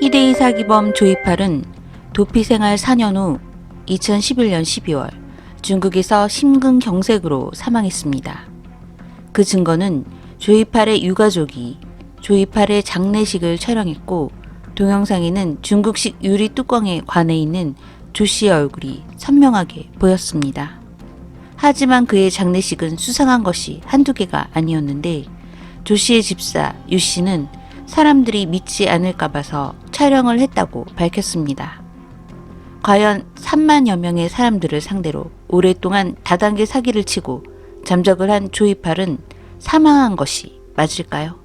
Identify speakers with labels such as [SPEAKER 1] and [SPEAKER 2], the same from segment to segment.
[SPEAKER 1] 희대의 사기범 조이팔은 도피생활 4년 후 2011년 12월 중국에서 심근경색으로 사망했습니다. 그 증거는 조이팔의 유가족이 조이팔의 장례식을 촬영했고 동영상에는 중국식 유리 뚜껑에 관해 있는 조 씨의 얼굴이 선명하게 보였습니다. 하지만 그의 장례식은 수상한 것이 한두 개가 아니었는데 조 씨의 집사 유 씨는 사람들이 믿지 않을까 봐서 촬영을 했다고 밝혔습니다. 과연 3만여 명의 사람들을 상대로 오랫동안 다단계 사기를 치고 잠적을 한 조이팔은 사망한 것이 맞을까요?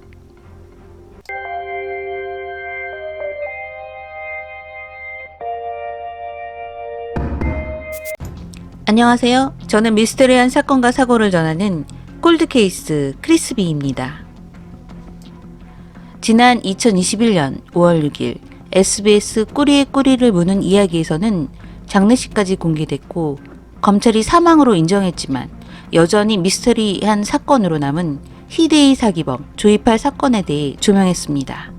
[SPEAKER 1] 안녕하세요. 저는 미스터리한 사건과 사고를 전하는 콜드케이스 크리스비입니다. 지난 2021년 5월 6일 SBS 꼬리에 꼬리를 무는 이야기에서는 장례식까지 공개됐고 검찰이 사망으로 인정했지만 여전히 미스터리한 사건으로 남은 희대의 사기범 조이팔 사건에 대해 조명했습니다.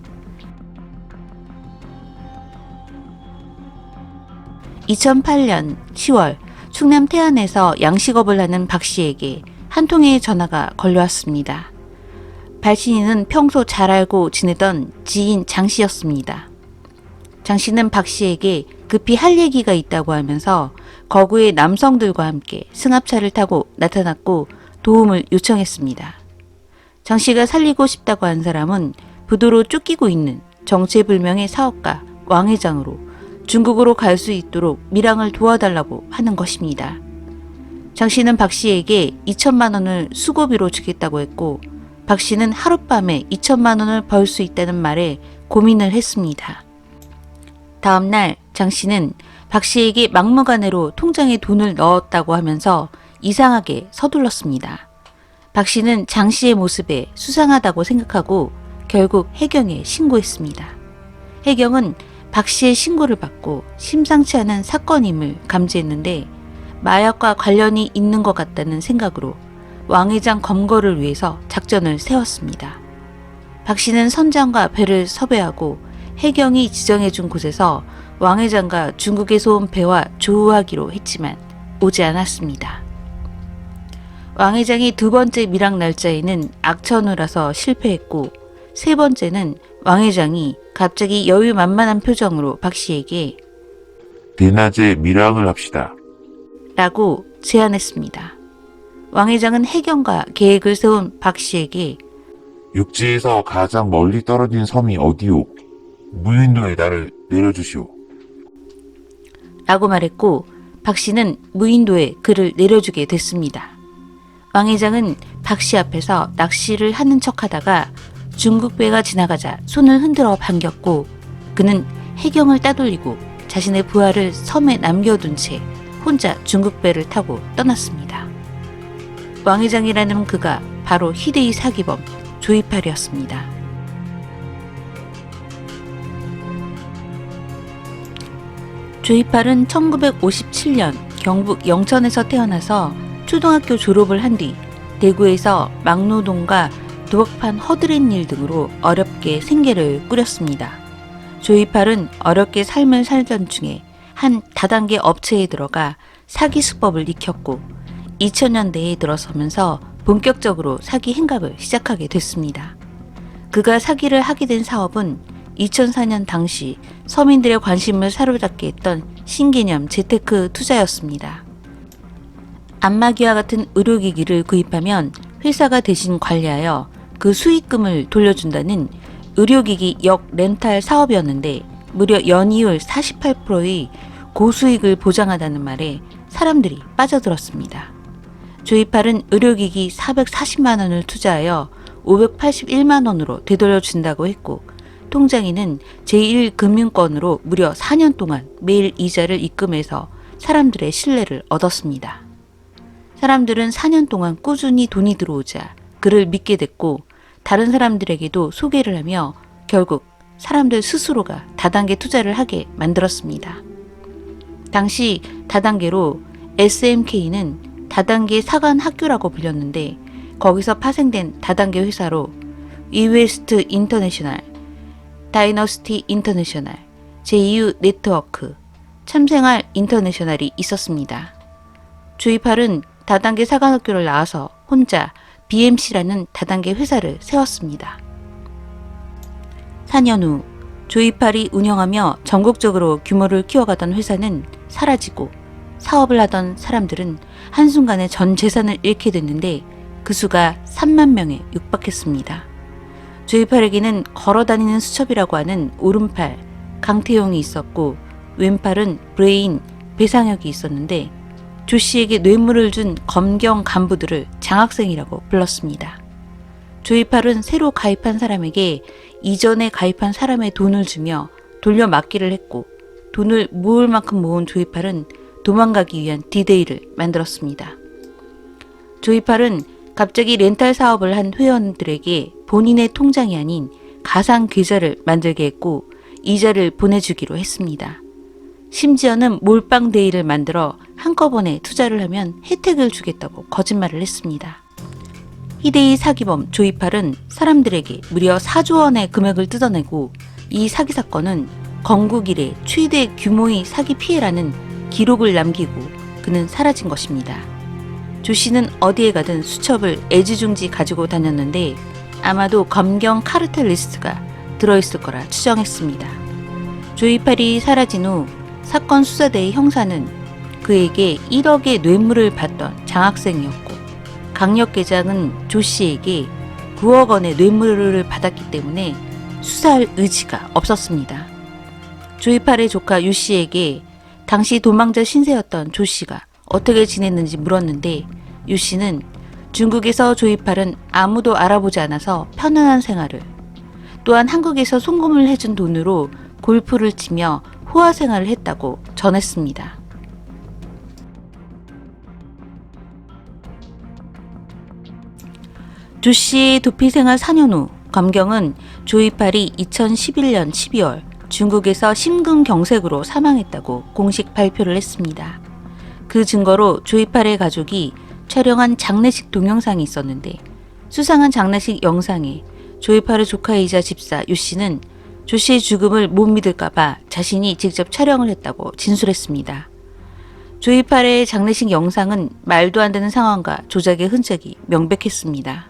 [SPEAKER 1] 2008년 10월 충남 태안에서 양식업을 하는 박 씨에게 한 통의 전화가 걸려왔습니다. 박 씨는 평소 잘 알고 지내던 지인 장 씨였습니다. 장 씨는 박 씨에게 급히 할 얘기가 있다고 하면서 거구의 남성들과 함께 승합차를 타고 나타났고 도움을 요청했습니다. 장 씨가 살리고 싶다고 한 사람은 부도로 쫓기고 있는 정체불명의 사업가 왕 회장으로 중국으로 갈 수 있도록 밀항을 도와달라고 하는 것입니다. 장 씨는 박 씨에게 2천만 원을 수고비로 주겠다고 했고 박 씨는 하룻밤에 2천만 원을 벌 수 있다는 말에 고민을 했습니다. 다음 날 장 씨는 박 씨에게 막무가내로 통장에 돈을 넣었다고 하면서 이상하게 서둘렀습니다. 박 씨는 장 씨의 모습에 수상하다고 생각하고 결국 해경에 신고했습니다. 해경은 박 씨의 신고를 받고 심상치 않은 사건임을 감지했는데 마약과 관련이 있는 것 같다는 생각으로 왕 회장 검거를 위해서 작전을 세웠습니다. 박 씨는 선장과 배를 섭외하고 해경이 지정해준 곳에서 왕 회장과 중국에서 온 배와 조우하기로 했지만 오지 않았습니다. 왕 회장이 두 번째 밀항 날짜에는 악천후라서 실패했고 세 번째는 왕 회장이 갑자기 여유만만한 표정으로 박 씨에게
[SPEAKER 2] 대낮에 밀항을 합시다.
[SPEAKER 1] 라고 제안했습니다. 왕 회장은 해경과 계획을 세운 박 씨에게
[SPEAKER 2] 육지에서 가장 멀리 떨어진 섬이 어디오? 무인도에 나를 내려주시오.
[SPEAKER 1] 라고 말했고 박 씨는 무인도에 그를 내려주게 됐습니다. 왕 회장은 박 씨 앞에서 낚시를 하는 척하다가 중국 배가 지나가자 손을 흔들어 반겼고 그는 해경을 따돌리고 자신의 부하를 섬에 남겨둔 채 혼자 중국 배를 타고 떠났습니다. 왕 회장이라는 그가 바로 희대의 사기범 조이팔이었습니다. 조이팔은 1957년 경북 영천에서 태어나서 초등학교 졸업을 한 뒤 대구에서 막노동과 도박판 허드렛일 등으로 어렵게 생계를 꾸렸습니다. 조이팔은 어렵게 삶을 살던 중에 한 다단계 업체에 들어가 사기 수법을 익혔고 2000년대에 들어서면서 본격적으로 사기 행각을 시작하게 됐습니다. 그가 사기를 하게 된 사업은 2004년 당시 서민들의 관심을 사로잡게 했던 신개념 재테크 투자였습니다. 안마기와 같은 의료기기를 구입하면 회사가 대신 관리하여 그 수익금을 돌려준다는 의료기기 역 렌탈 사업이었는데 무려 연이율 48%의 고수익을 보장하다는 말에 사람들이 빠져들었습니다. 조이팔은 의료기기 440만 원을 투자하여 581만 원으로 되돌려준다고 했고 통장에는 제1금융권으로 무려 4년 동안 매일 이자를 입금해서 사람들의 신뢰를 얻었습니다. 사람들은 4년 동안 꾸준히 돈이 들어오자 그를 믿게 됐고 다른 사람들에게도 소개를 하며 결국 사람들 스스로가 다단계 투자를 하게 만들었습니다. 당시 다단계로 SMK는 다단계 사관 학교라고 불렸는데 거기서 파생된 다단계 회사로 이웨스트 인터내셔널, 다이너스티 인터내셔널, JU 네트워크, 참생활 인터내셔널이 있었습니다. 조이팔은 다단계 사관학교를 나와서 혼자 BMC라는 다단계 회사를 세웠습니다. 4년 후 조이팔이 운영하며 전국적으로 규모를 키워가던 회사는 사라지고 사업을 하던 사람들은 한순간에 전 재산을 잃게 됐는데 그 수가 3만 명에 육박했습니다. 조이팔에게는 걸어다니는 수첩이라고 하는 오른팔 강태용이 있었고 왼팔은 브레인 배상혁이 있었는데 조 씨에게 뇌물을 준 검경 간부들을 장학생이라고 불렀습니다. 조이팔은 새로 가입한 사람에게 이전에 가입한 사람의 돈을 주며 돌려막기를 했고 돈을 모을 만큼 모은 조이팔은 도망가기 위한 디데이를 만들었습니다. 조이팔은 갑자기 렌탈 사업을 한 회원들에게 본인의 통장이 아닌 가상 계좌를 만들게 했고 이자를 보내주기로 했습니다. 심지어는 몰빵 데이를 만들어 한꺼번에 투자를 하면 혜택을 주겠다고 거짓말을 했습니다. 희대의 사기범 조이팔은 사람들에게 무려 4조 원의 금액을 뜯어내고 이 사기 사건은 건국 이래 최대 규모의 사기 피해라는 기록을 남기고 그는 사라진 것입니다. 조 씨는 어디에 가든 수첩을 애지중지 가지고 다녔는데 아마도 검경 카르텔 리스트가 들어있을 거라 추정했습니다. 조이팔이 사라진 후 사건 수사대의 형사는 그에게 1억의 뇌물을 받던 장학생이었고 강력계장은 조 씨에게 9억 원의 뇌물을 받았기 때문에 수사할 의지가 없었습니다. 조이팔의 조카 유 씨에게 당시 도망자 신세였던 조 씨가 어떻게 지냈는지 물었는데 유 씨는 중국에서 조이팔은 아무도 알아보지 않아서 편안한 생활을, 또한 한국에서 송금을 해준 돈으로 골프를 치며 호화 생활을 했다고 전했습니다. 조 씨의 도피 생활 4년 후 검경은 조이팔이 2011년 12월 중국에서 심근경색으로 사망했다고 공식 발표를 했습니다. 그 증거로 조이팔의 가족이 촬영한 장례식 동영상이 있었는데 수상한 장례식 영상에 조이팔의 조카이자 집사 유 씨는 조 씨의 죽음을 못 믿을까봐 자신이 직접 촬영을 했다고 진술했습니다. 조이팔의 장례식 영상은 말도 안 되는 상황과 조작의 흔적이 명백했습니다.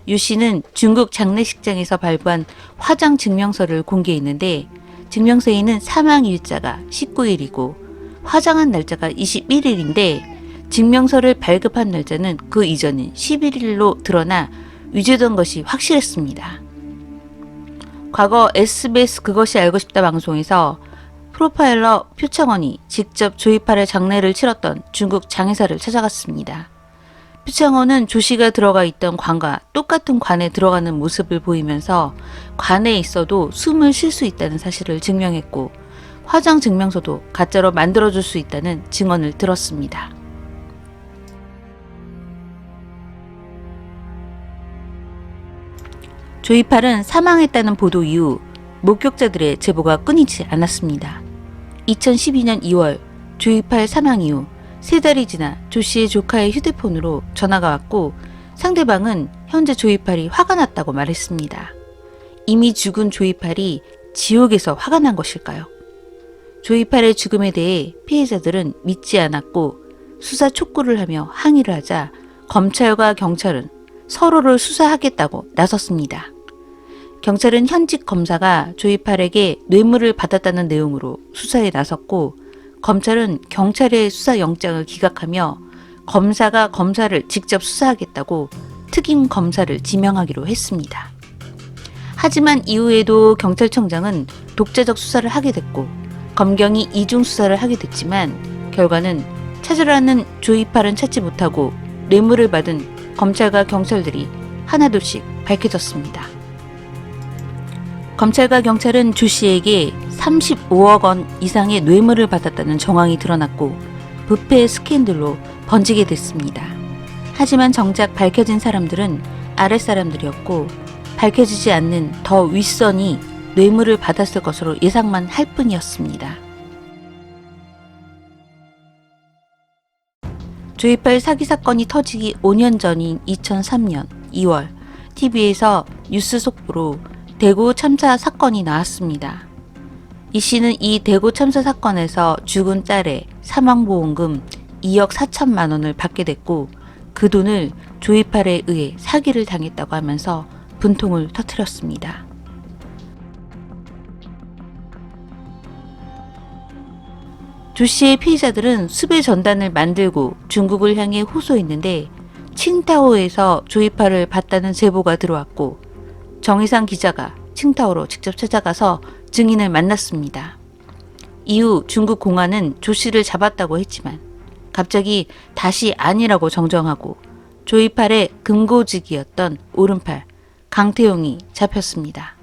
[SPEAKER 1] 유 씨는 중국 장례식장에서 발부한 화장 증명서를 공개했는데 증명서에는 사망 일자가 19일이고 화장한 날짜가 21일인데 증명서를 발급한 날짜는 그 이전인 11일로 드러나 위조된 것이 확실했습니다. 과거 SBS 그것이 알고 싶다 방송에서 프로파일러 표창원이 직접 조이팔의 장례를 치렀던 중국 장의사를 찾아갔습니다. 표창원은 조 씨가 들어가 있던 관과 똑같은 관에 들어가는 모습을 보이면서 관에 있어도 숨을 쉴 수 있다는 사실을 증명했고 화장 증명서도 가짜로 만들어줄 수 있다는 증언을 들었습니다. 조이팔은 사망했다는 보도 이후 목격자들의 제보가 끊이지 않았습니다. 2012년 2월 조이팔 사망 이후 3달이 지나 조 씨의 조카의 휴대폰으로 전화가 왔고 상대방은 현재 조이팔이 화가 났다고 말했습니다. 이미 죽은 조이팔이 지옥에서 화가 난 것일까요? 조이팔의 죽음에 대해 피해자들은 믿지 않았고 수사 촉구를 하며 항의를 하자 검찰과 경찰은 서로를 수사하겠다고 나섰습니다. 경찰은 현직 검사가 조이팔에게 뇌물을 받았다는 내용으로 수사에 나섰고 검찰은 경찰의 수사영장을 기각하며 검사가 검사를 직접 수사하겠다고 특임 검사를 지명하기로 했습니다. 하지만 이후에도 경찰청장은 독자적 수사를 하게 됐고 검경이 이중 수사를 하게 됐지만 결과는 찾으라는 조이팔은 찾지 못하고 뇌물을 받은 검찰과 경찰들이 하나둘씩 밝혀졌습니다. 검찰과 경찰은 조 씨에게 35억 원 이상의 뇌물을 받았다는 정황이 드러났고 부패 스캔들로 번지게 됐습니다. 하지만 정작 밝혀진 사람들은 아랫사람들이었고 밝혀지지 않는 더 윗선이 뇌물을 받았을 것으로 예상만 할 뿐이었습니다. 조이팔 사기 사건이 터지기 5년 전인 2003년 2월 TV에서 뉴스 속보로 대구 참사 사건이 나왔습니다. 이 씨는 이 대구 참사 사건에서 죽은 딸의 사망보험금 2억 4천만 원을 받게 됐고 그 돈을 조이팔에 의해 사기를 당했다고 하면서 분통을 터뜨렸습니다. 조 씨의 피의자들은 수배 전단을 만들고 중국을 향해 호소했는데 칭타오에서 조이팔을 봤다는 제보가 들어왔고 정의상 기자가 칭타오로 직접 찾아가서 증인을 만났습니다. 이후 중국 공안은 조 씨를 잡았다고 했지만 갑자기 다시 아니라고 정정하고 조이팔의 금고직이었던 오른팔 강태용이 잡혔습니다.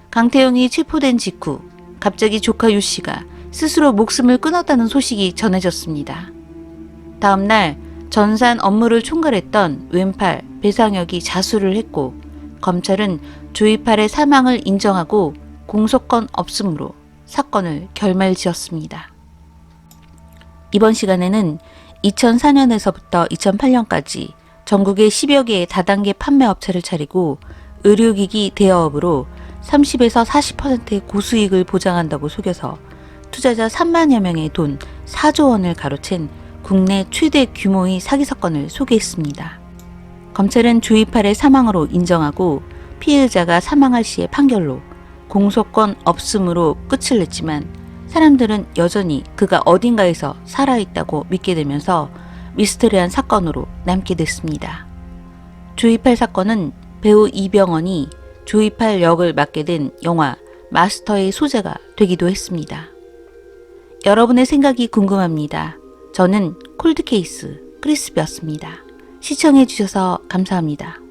[SPEAKER 1] 강태용이 체포된 직후 갑자기 조카 유 씨가 스스로 목숨을 끊었다는 소식이 전해졌습니다. 다음 날 전산 업무를 총괄했던 왼팔 배상혁이 자수를 했고 검찰은 조이팔의 사망을 인정하고 공소권 없음으로 사건을 결말지었습니다. 이번 시간에는 2004년에서부터 2008년까지 전국에 10여 개의 다단계 판매 업체를 차리고 의료기기 대여업으로 30에서 40%의 고수익을 보장한다고 속여서 투자자 3만여 명의 돈 4조 원을 가로챈 국내 최대 규모의 사기 사건을 소개했습니다. 검찰은 조이팔의 사망으로 인정하고 피해자가 사망할 시의 판결로 공소권 없음으로 끝을 냈지만 사람들은 여전히 그가 어딘가에서 살아있다고 믿게 되면서 미스터리한 사건으로 남게 됐습니다. 조이팔 사건은 배우 이병헌이 조이팔 역을 맡게 된 영화 마스터의 소재가 되기도 했습니다. 여러분의 생각이 궁금합니다. 저는 콜드케이스 크리스비였습니다. 시청해주셔서 감사합니다.